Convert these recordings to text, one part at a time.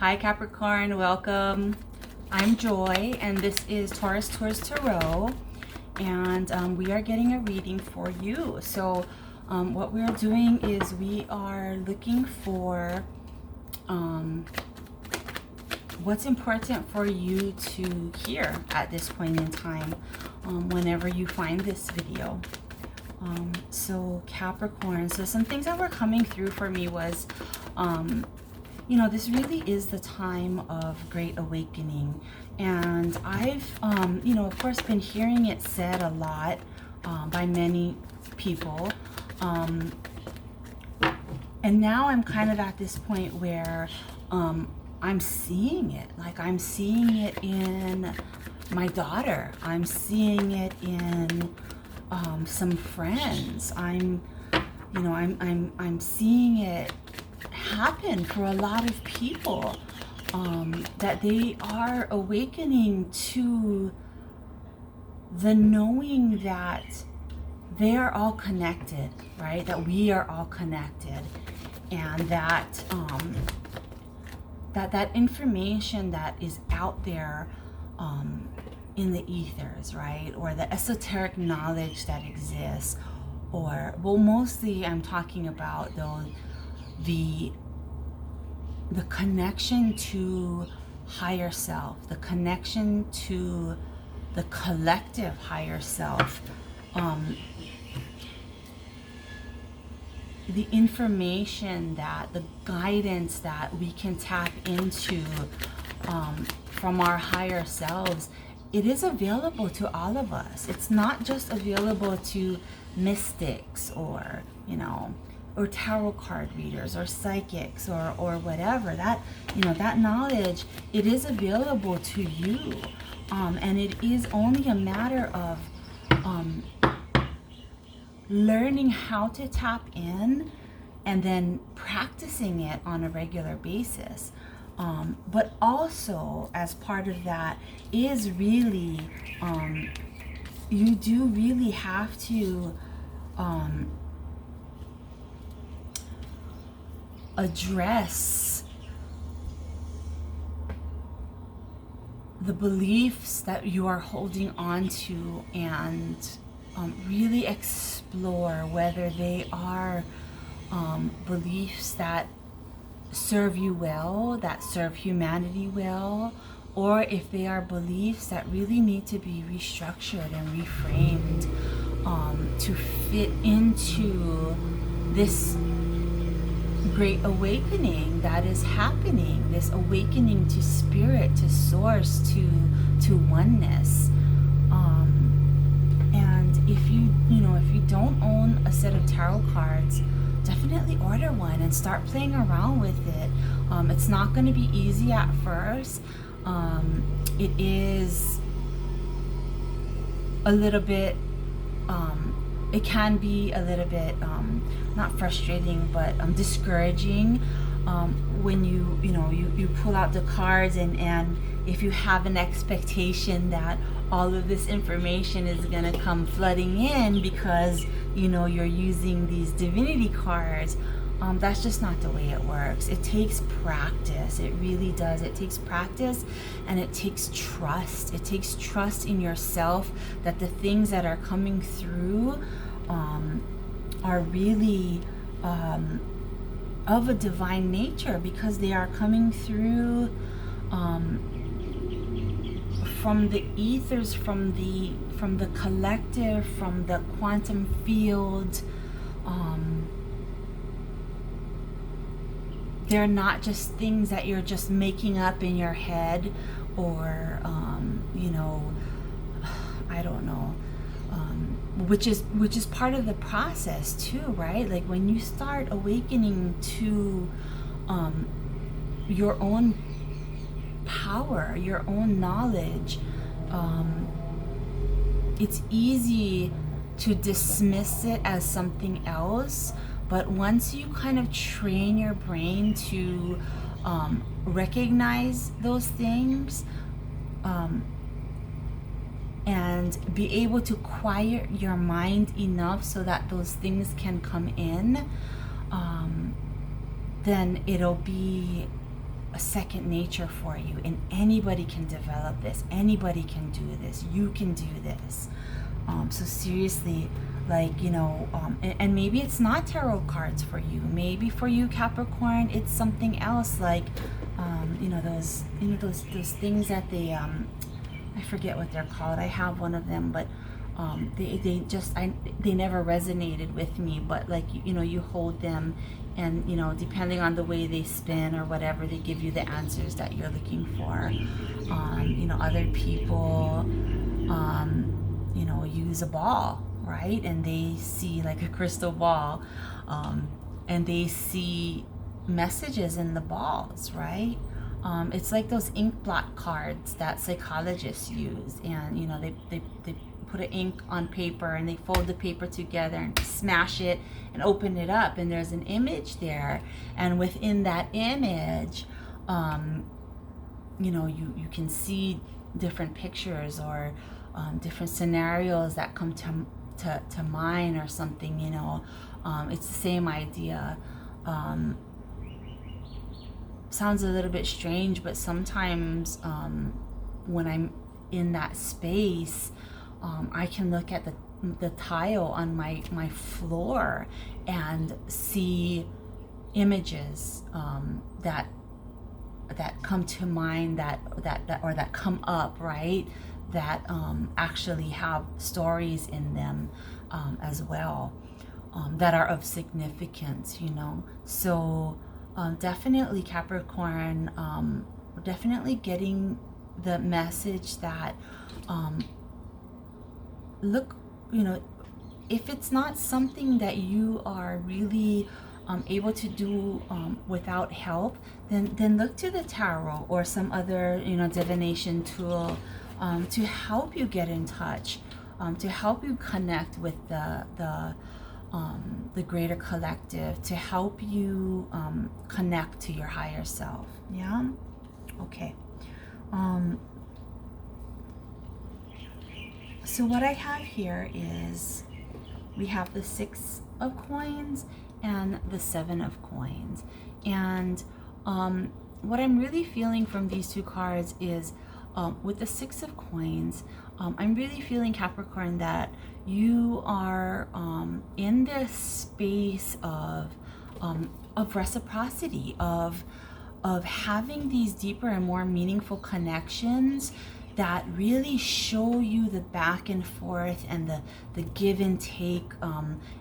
Hi Capricorn, welcome. I'm Joy and this is Taurus Tours Tarot, and we are getting a reading for you. So what we're doing is we are looking for what's important for you to hear at this point in time whenever you find this video. So Capricorn, so some things that were coming through for me was you know, this really is the time of great awakening, and I've you know, of course, been hearing it said a lot by many people, and now I'm kind of at this point where I'm seeing it. Like, I'm seeing it in my daughter, I'm seeing it in some friends. I'm seeing it happen for a lot of people, that they are awakening to the knowing that they are all connected, right? That we are all connected, and that that information that is out there in the ethers, right? Or the esoteric knowledge that exists, or, well, mostly I'm talking about those, the connection to higher self, the connection to the collective higher self, the information, that the guidance that we can tap into from our higher selves. It is available to all of us. It's not just available to mystics, or, you know, or tarot card readers, or psychics, or whatever. That, you know, that knowledge, it is available to you, and it is only a matter of learning how to tap in and then practicing it on a regular basis. But also, as part of that is really, you do really have to address the beliefs that you are holding on to, and really explore whether they are beliefs that serve you well, that serve humanity well, or if they are beliefs that really need to be restructured and reframed to fit into this great awakening that is happening, this awakening to spirit, to source, to oneness. And if you don't own a set of tarot cards, definitely order one and start playing around with it. It's not going to be easy at first. It is a little bit, it can be a little bit not frustrating, but discouraging when you pull out the cards, and if you have an expectation that all of this information is going to come flooding in because you're using these divinity cards. That's just not the way it works. It takes practice. It really does. It takes practice, and it takes trust. It takes trust in yourself that the things that are coming through are really of a divine nature, because they are coming through from the ethers, from the collective, from the quantum field. They're not just things that you're just making up in your head, or I don't know, which is part of the process too, right? Like, when you start awakening to your own power, your own knowledge, it's easy to dismiss it as something else. But once you kind of train your brain to recognize those things, and be able to quiet your mind enough so that those things can come in, then it'll be a second nature for you, and anybody can develop this. Anybody can do this. You can do this. So seriously, like, and maybe it's not tarot cards for you. Maybe for you, Capricorn, it's something else, like, those things that they, I forget what they're called. I have one of them, but they never resonated with me. But like, you hold them, and depending on the way they spin or whatever, they give you the answers that you're looking for. Other people, use a ball, right? And they see like a crystal ball, and they see messages in the balls, right? It's like those ink blot cards that psychologists use, and they put an ink on paper, and they fold the paper together and smash it and open it up, and there's an image there, and within that image, you can see different pictures or different scenarios that come to mind or something. It's the same idea. Sounds a little bit strange, but sometimes when I'm in that space, I can look at the tile on my floor and see images that come to mind, that come up, right? That actually have stories in them as well, that are of significance, So definitely, Capricorn, definitely getting the message that look, if it's not something that you are really able to do without help, then look to the tarot or some other divination tool to help you get in touch, to help you connect with the greater collective, to help you connect to your higher self. Yeah. Okay. So what I have here is, we have the 6 of coins and the 7 of coins. And what I'm really feeling from these 2 cards is, with the 6 of coins, I'm really feeling, Capricorn, that you are in this space of reciprocity, of having these deeper and more meaningful connections that really show you the back and forth and the give and take,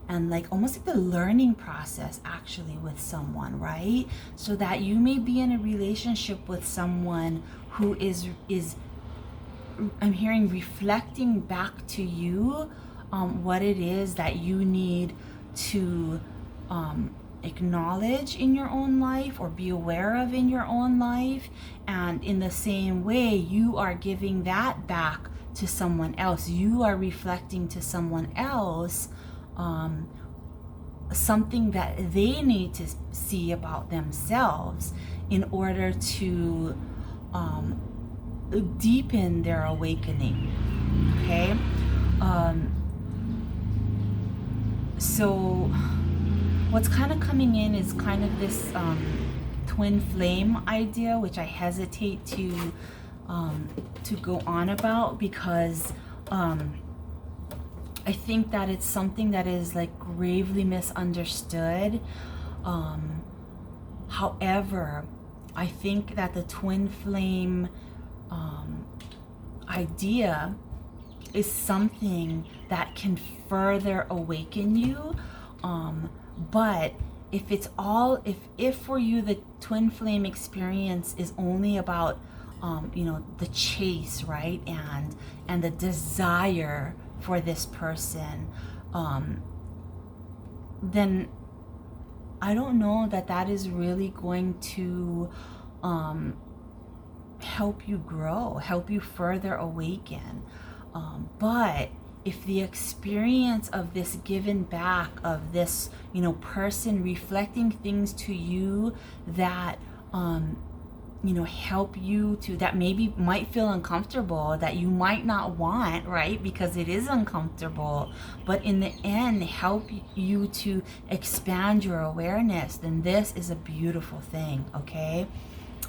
and like almost like the learning process actually with someone, right? So that you may be in a relationship with someone who is I'm hearing, reflecting back to you what it is that you need to acknowledge in your own life or be aware of in your own life. And in the same way, you are giving that back to someone else. You are reflecting to someone else something that they need to see about themselves in order to deepen their awakening. Okay? So what's kind of coming in is kind of this twin flame idea, which I hesitate to go on about, because I think that it's something that is like gravely misunderstood. However, I think that the twin flame idea is something that can further awaken you. But if for you the twin flame experience is only about the chase, right, and the desire for this person, then I don't know that is really going to help you grow, help you further awaken. But if the experience of this given back, of this person reflecting things to you that help you to, that maybe might feel uncomfortable, that you might not want, right, because it is uncomfortable, but in the end help you to expand your awareness, then this is a beautiful thing. Okay?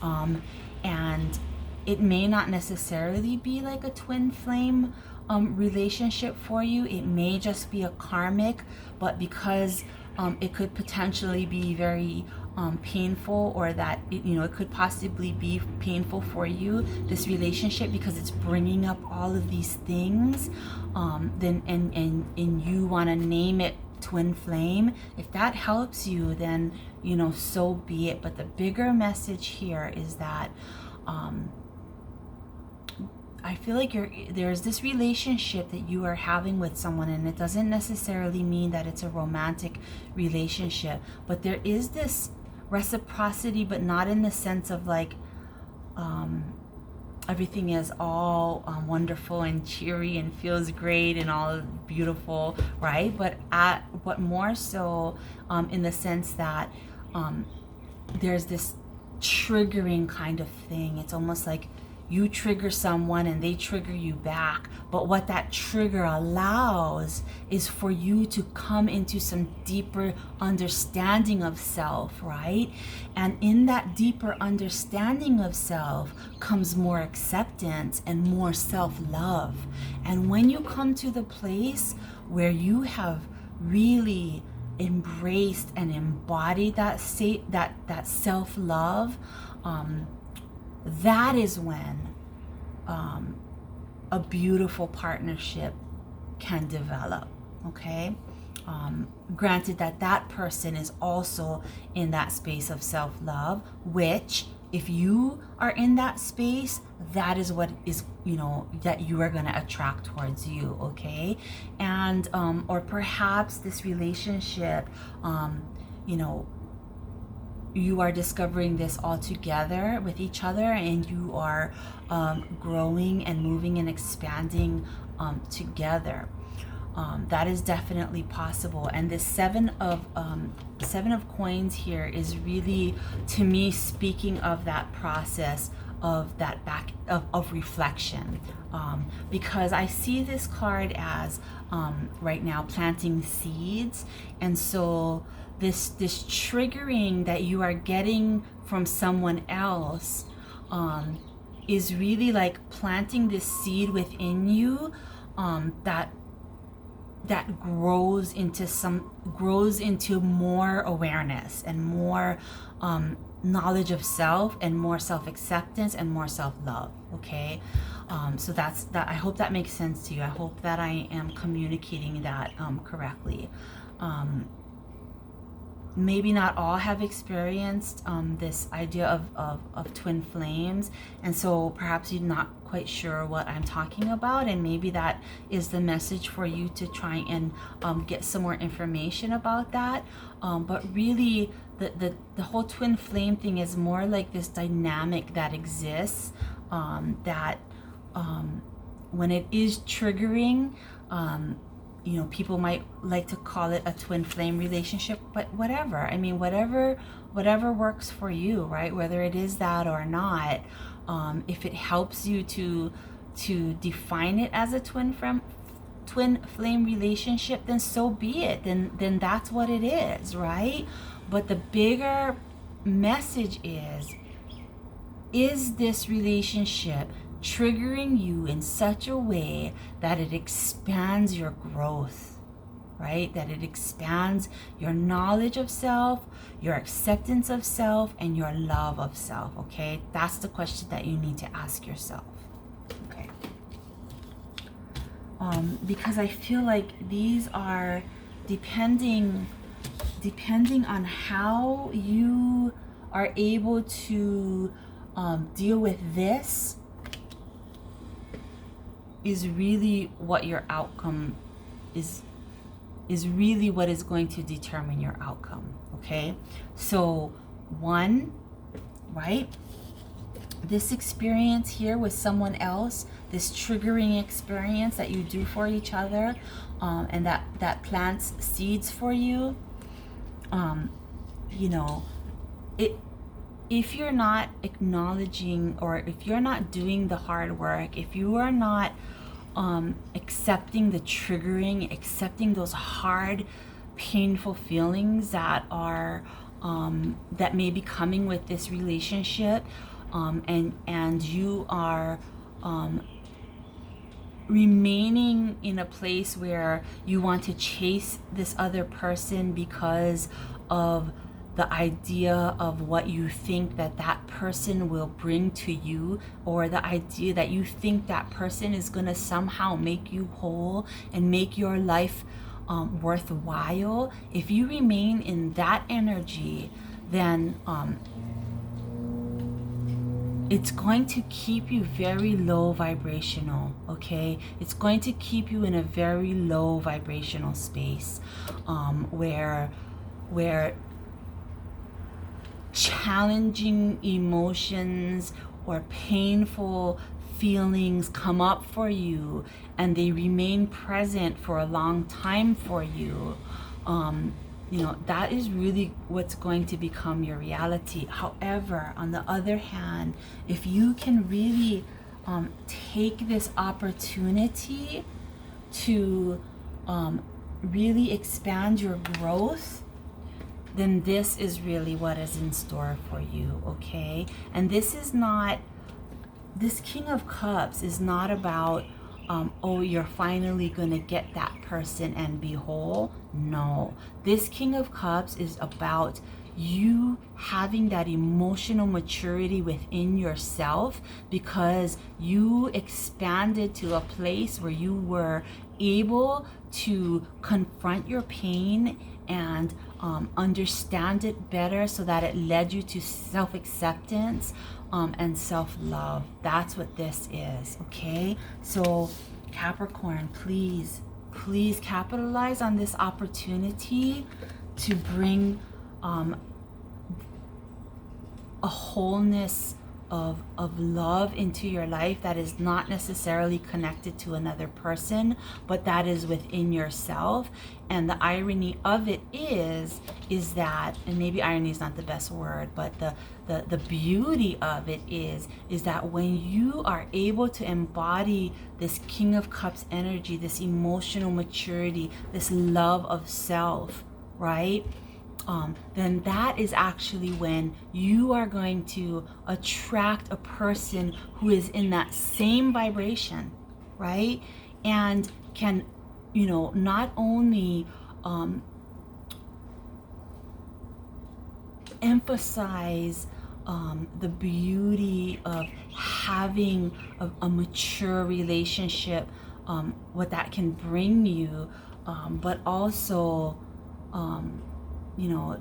And it may not necessarily be like a twin flame relationship for you. It may just be a karmic, but because it could potentially be very painful, or that it could possibly be painful for you, this relationship, because it's bringing up all of these things, then and you want to name it twin flame. If that helps you, then so be it. But the bigger message here is that I feel like there's this relationship that you are having with someone, and it doesn't necessarily mean that it's a romantic relationship, but there is this reciprocity, but not in the sense of like everything is all wonderful and cheery and feels great and all beautiful, right? But more so in the sense that there's this triggering kind of thing. It's almost like you trigger someone and they trigger you back. But what that trigger allows is for you to come into some deeper understanding of self, right? And in that deeper understanding of self comes more acceptance and more self-love. And when you come to the place where you have really embraced and embodied that self-love, that is when a beautiful partnership can develop, okay? Granted that person is also in that space of self-love, which if you are in that space, that is what is, that you are going to attract towards you, okay? And or perhaps this relationship, you are discovering this all together with each other, and you are growing and moving and expanding together. That is definitely possible. And this seven of coins here is really, to me, speaking of that process of that of reflection, because I see this card as right now planting seeds. And so this triggering that you are getting from someone else is really like planting this seed within you that grows into more awareness and more knowledge of self and more self-acceptance and more self-love, okay? So that's that. I hope that makes sense to you. I hope that I am communicating that correctly. Maybe not all have experienced this idea of twin flames, and so perhaps you're not quite sure what I'm talking about, and maybe that is the message for you to try and get some more information about that. But really, the whole twin flame thing is more like this dynamic that exists, that when it is triggering, people might like to call it a twin flame relationship, but whatever. I mean, whatever works for you, right? Whether it is that or not, if it helps you to define it as a twin flame relationship, then so be it. Then that's what it is, right? But the bigger message is this relationship triggering you in such a way that it expands your growth, right? That it expands your knowledge of self, your acceptance of self, and your love of self, okay? That's the question that you need to ask yourself, okay? Because I feel like these are depending on how you are able to deal with this, is really what your outcome is really what is going to determine your outcome, okay? So one, right, this experience here with someone else, this triggering experience that you do for each other, and that plants seeds for you, if you're not acknowledging, or if you're not doing the hard work, if you are not accepting the triggering, accepting those hard, painful feelings that are that may be coming with this relationship, and you are remaining in a place where you want to chase this other person because of the idea of what you think that that person will bring to you, or the idea that you think that person is going to somehow make you whole and make your life worthwhile. If you remain in that energy, then it's going to keep you very low vibrational, okay? It's going to keep you in a very low vibrational space, where challenging emotions or painful feelings come up for you and they remain present for a long time for you. That is really what's going to become your reality. However, on the other hand, if you can really take this opportunity to really expand your growth, then this is really what is in store for you, okay? And this King of Cups is not about, you're finally gonna get that person and be whole. No, this King of Cups is about you having that emotional maturity within yourself, because you expanded to a place where you were able to confront your pain and understand it better, so that it led you to self-acceptance and self-love. That's what this is, okay? So Capricorn, please capitalize on this opportunity to bring a wholeness of love into your life that is not necessarily connected to another person, but that is within yourself. And the irony of it is that, and maybe irony is not the best word, but the beauty of it is that when you are able to embody this King of Cups energy, this emotional maturity, this love of self, right? Then that is actually when you are going to attract a person who is in that same vibration, right? And can, not only emphasize the beauty of having a mature relationship, what that can bring you, but also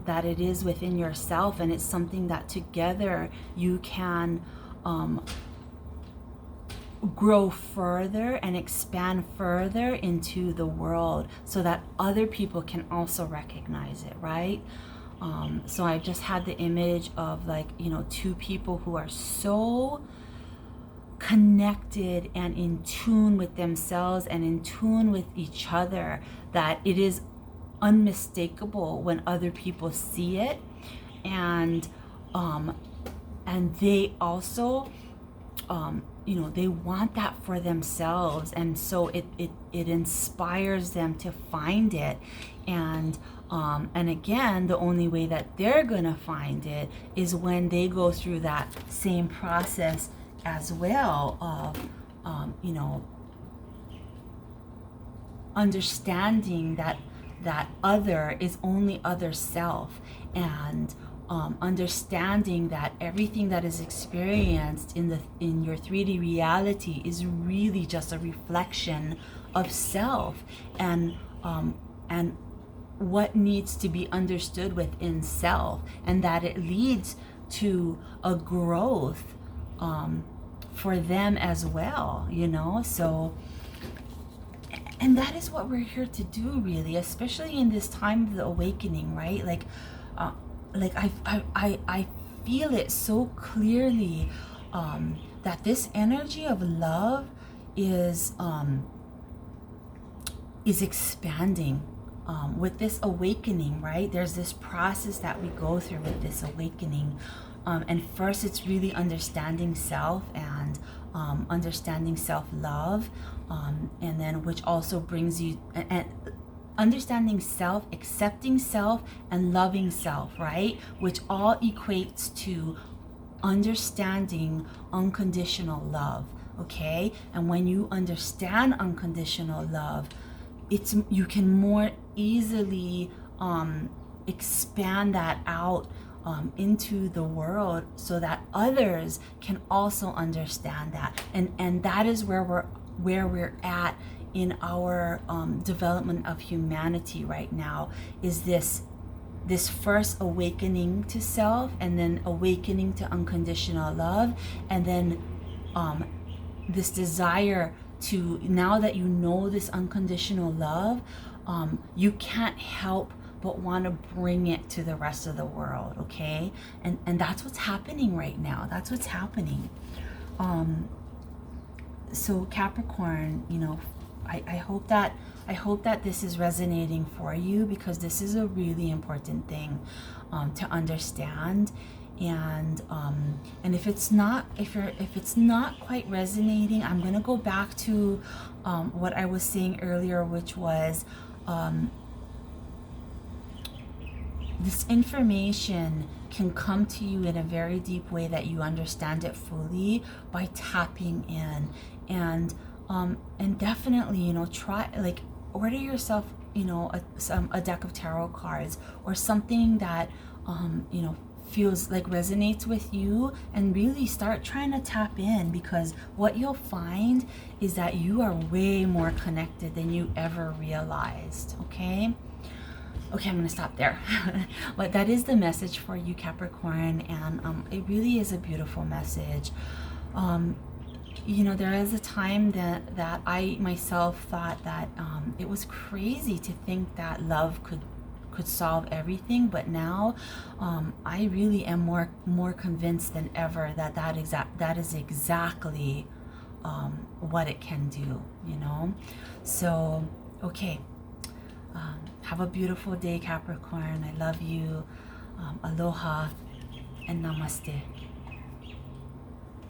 that it is within yourself, and it's something that together you can grow further and expand further into the world, so that other people can also recognize it, right? So I just had the image of two people who are so connected and in tune with themselves and in tune with each other that it is unmistakable when other people see it, and they also they want that for themselves, and so it inspires them to find it, and again, the only way that they're gonna find it is when they go through that same process as well of understanding that other is only other self, and understanding that everything that is experienced in your 3D reality is really just a reflection of self, and what needs to be understood within self, and that it leads to a growth for them as well, so. And that is what we're here to do, really, especially in this time of the awakening, right? I feel it so clearly, that this energy of love is expanding with this awakening, right? There's this process that we go through with this awakening, and first it's really understanding self and understanding self-love, and then which also brings you and understanding self, accepting self, and loving self, right? Which all equates to understanding unconditional love, okay? And when you understand unconditional love, you can more easily expand that out into the world so that others can also understand that. And that is where we're at in our development of humanity right now, is this first awakening to self, and then awakening to unconditional love, and then this desire to, now that you know this unconditional love, you can't help but want to bring it to the rest of the world, okay? And that's what's happening right now. That's what's happening. So Capricorn, you know, I hope that this is resonating for you, because this is a really important thing to understand. And if it's not quite resonating, I'm gonna go back to what I was saying earlier, which was this information can come to you in a very deep way that you understand it fully by tapping in. And definitely, you know, try, like, order yourself, you know, a deck of tarot cards, or something that you know, feels like resonates with you, and really start trying to tap in, because what you'll find is that you are way more connected than you ever realized. Okay, I'm gonna stop there. But that is the message for you, Capricorn, and it really is a beautiful message. You know, there is a time that I myself thought that it was crazy to think that love could solve everything, but now I really am more convinced than ever that is exactly what it can do, you know. So okay, have a beautiful day, Capricorn. I love you. Aloha and Namaste.